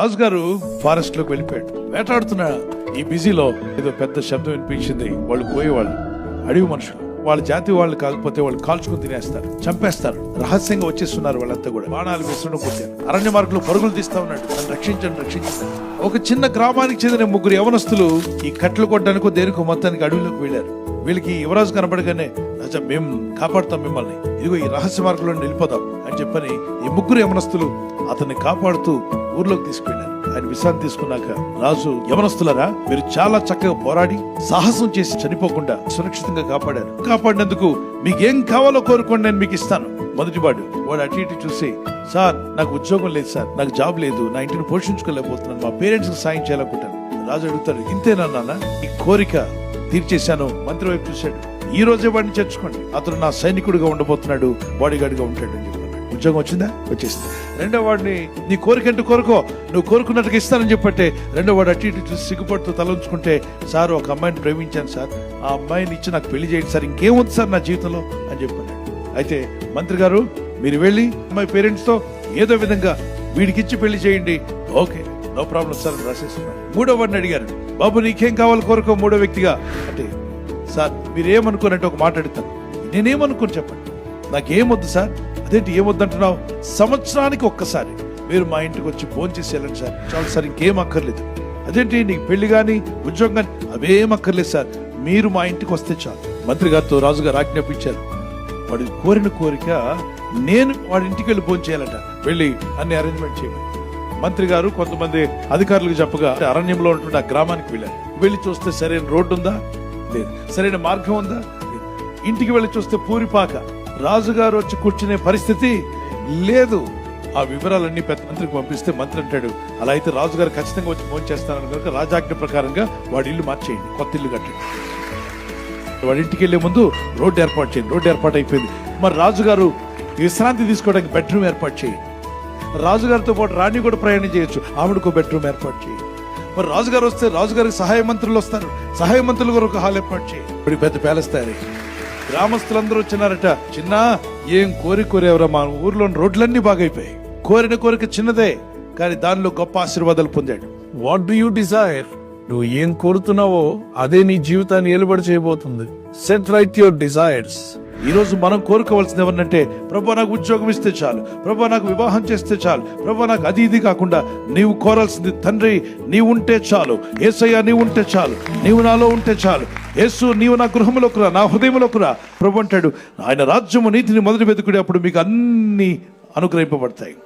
రాజు గారు ఫారెస్ట్ లోకి వెళ్ళిపోయాడు. వేటాడుతున్న ఈ బిజీలో ఏదో పెద్ద శబ్దం వినిపించింది. వాళ్ళు పోయేవాళ్ళు అడవి మనుషులు, వాళ్ళ జాతి వాళ్ళు కాకపోతే వాళ్ళు కాల్చుకుని తినేస్తారు, చంపేస్తారు. రహస్యంగా వచ్చేస్తున్నారు వాళ్ళంతా కూడా. బాణాలు వేసుకుని కొట్టారు. అరణ్య మార్గంలో పరుగులు తీస్తా ఉన్నాడు. నన్ను రక్షించండి రక్షించండి. ఒక చిన్న గ్రామానికి చెందిన ముగ్గురు యవనస్తులు ఈ కట్లు కొట్టడానికో దేనికో మొత్తానికి అడవిలోకి వెళ్ళారు. వీళ్ళకి యువరాజు కనబడగానే రాజా మేము కాపాడుతాం మిమ్మల్ని, ఇదిగో ఈ రహస్య మార్గంలో వెళ్ళిపోదాం అని చెప్పని ఈ ముగ్గురు యవనస్తులు అతన్ని కాపాడుతూ ఊర్లోకి తీసుకెళ్లారు. ఆయన విశ్రాంతి తీసుకున్నాక రాజు, యవనస్తులరా మీరు చాలా చక్కగా పోరాడి సాహసం చేసి చనిపోకుండా సురక్షితంగా కాపాడారు. కాపాడినందుకు మీకేం కావాలో కోరుకోండి, నేను మీకు ఇస్తాను. మొదటివాడు వాడు అటు ఇటు చూసి, సార్ నాకు ఉద్యోగం లేదు సార్, నాకు జాబ్ లేదు, నా ఇంటిని పోషించుకోలేకపోతున్నాను, మా పేరెంట్స్ కి సాయం చేయాలనుకుంటాను. రాజు అడుగుతాడు, ఇంతేనా నాన్న, ఈ కోరిక తీర్చేశాను. మంత్రి వైపు చూశాడు, ఈ రోజే వాడిని చేర్చుకోండి, అతను నా సైనికుడిగా ఉండబోతున్నాడు, బాడీ గార్డ్ గా ఉంటాడు అని చెప్పాడు. ఉద్యోగం వచ్చిందా? వచ్చేసింది. రెండో వాడిని, నీ కోరిక అంటూ కోరుకో, నువ్వు కోరుకున్నట్టుగా ఇస్తానని చెప్పట్టే. రెండో వాడు అటు ఇటు చూసి సిగ్గుపడుతూ తలంచుకుంటే, సార్ ఒక అమ్మాయిని ప్రేమించాను సార్, ఆ అమ్మాయిని ఇచ్చి నాకు పెళ్లి చేయండి సార్, ఇంకేముంది సార్ నా జీవితంలో అని చెప్పాడు. అయితే మంత్రి గారు మీరు వెళ్ళి అమ్మాయి పేరెంట్స్ తో ఏదో విధంగా వీడికిచ్చి పెళ్లి చేయండి. ఓకే, నో ప్రాబ్లం సార్ రాసేస్తున్నాను. మూడో వాడిని అడిగారు, బాబు నీకేం కావాలి కోరుకో మూడో వ్యక్తిగా అంటే, సార్ మీరు ఏమనుకోనంటే ఒక మాట అడుగుతాను, నేనేమనుకోని చెప్పండి, నాకేమొద్దు సార్. అదేంటి ఏమొద్దు అంటున్నావు? సంవత్సరానికి ఒక్కసారి మీరు మా ఇంటికి వచ్చి ఫోన్ చేసి వెళ్ళండి సార్, చాలు సార్, ఇంకేం అక్కర్లేదు. అదేంటి నీకు పెళ్లి కానీ ఉద్యోగం కానీ అవేం అక్కర్లేదు సార్, మీరు మా ఇంటికి వస్తే చాలు. మంత్రి గారితో రాజుగారు ఆజ్ఞాపించారు. వాడి కోరిన కోరిక నేను వాడి ఇంటికి వెళ్ళి ఫోన్ చేయాలట, వెళ్ళి అన్ని అరేంజ్మెంట్ చేయాలి. మంత్రి గారు కొంతమంది అధికారులకు చెప్పగా అరణ్యంలో ఉంటున్న ఆ గ్రామానికి వెళ్ళారు. వెళ్ళి చూస్తే సరైన రోడ్డు ఉందా? లేదు. సరైన మార్గం ఉందా? లేదు. ఇంటికి వెళ్ళి చూస్తే పూరిపాక, రాజుగారు వచ్చి కూర్చునే పరిస్థితి లేదు. ఆ వివరాలన్నీ పెద్ద మంత్రికి పంపిస్తే మంత్రి అంటాడు, అలా అయితే రాజుగారు ఖచ్చితంగా వచ్చి ఫోన్ చేస్తానని కనుక రాజాజ్ఞ ప్రకారంగా వాడి ఇల్లు మార్చేయండి, కొత్త ఇల్లు కట్టండి. వాడి ఇంటికి వెళ్లే ముందు రోడ్డు ఏర్పాటు చేయండి. రోడ్డు ఏర్పాటు అయిపోయింది. మరి రాజుగారు విశ్రాంతి తీసుకోవడానికి బెడ్రూమ్ ఏర్పాటు చేయండి. రాజుగారితో పాటు రాణి కూడా ప్రయాణం చేయొచ్చు, ఆవిడకు బెడ్రూమ్ ఏర్పాటు చేయండి. మరి రాజుగారు వస్తే రాజుగారికి సహాయ మంత్రులు వస్తారు, సహాయ మంత్రులు కూడా ఒక హాల్ ఏర్పాటు చేయండి. ఇప్పుడు పెద్ద ప్యాలెస్ తయారై గ్రామస్తులందరూ వచ్చినారట. చిన్న ఏం కోరేవరా, మా ఊర్లో రోడ్లన్నీ బాగైపోయాయి. కోరిన కోరిక చిన్నదే, కానీ దానిలో గొప్ప ఆశీర్వాదాలు పొందాడు. What do you desire? నువ్వు ఏం కోరుతున్నావో అదే నీ జీవితాన్ని ఏలుబడి చేయబోతుంది. Set right your desires. ఈ రోజు మనం కోరుకోవాల్సింది ఎవరినంటే, ప్రభు నాకు ఉద్యోగం ఇస్తే చాలు, ప్రభు నాకు వివాహం చేస్తే చాలు, ప్రభు నాకు అది ఇది కాకుండా నీవు కోరాల్సింది, తండ్రి నీవు ఉంటే చాలు, యేసయ్య నీవు ఉంటే చాలు, నీవు నాలో ఉంటే చాలు, యేసు నీవు నా గృహంలోకి రా, నా హృదయంలోకి రా. ప్రభు అంటాడు, ఆయన రాజ్యము నీతిని మొదటి వెతుకుడి, అప్పుడు మీకు అన్ని అనుగ్రహింపబడతాయి.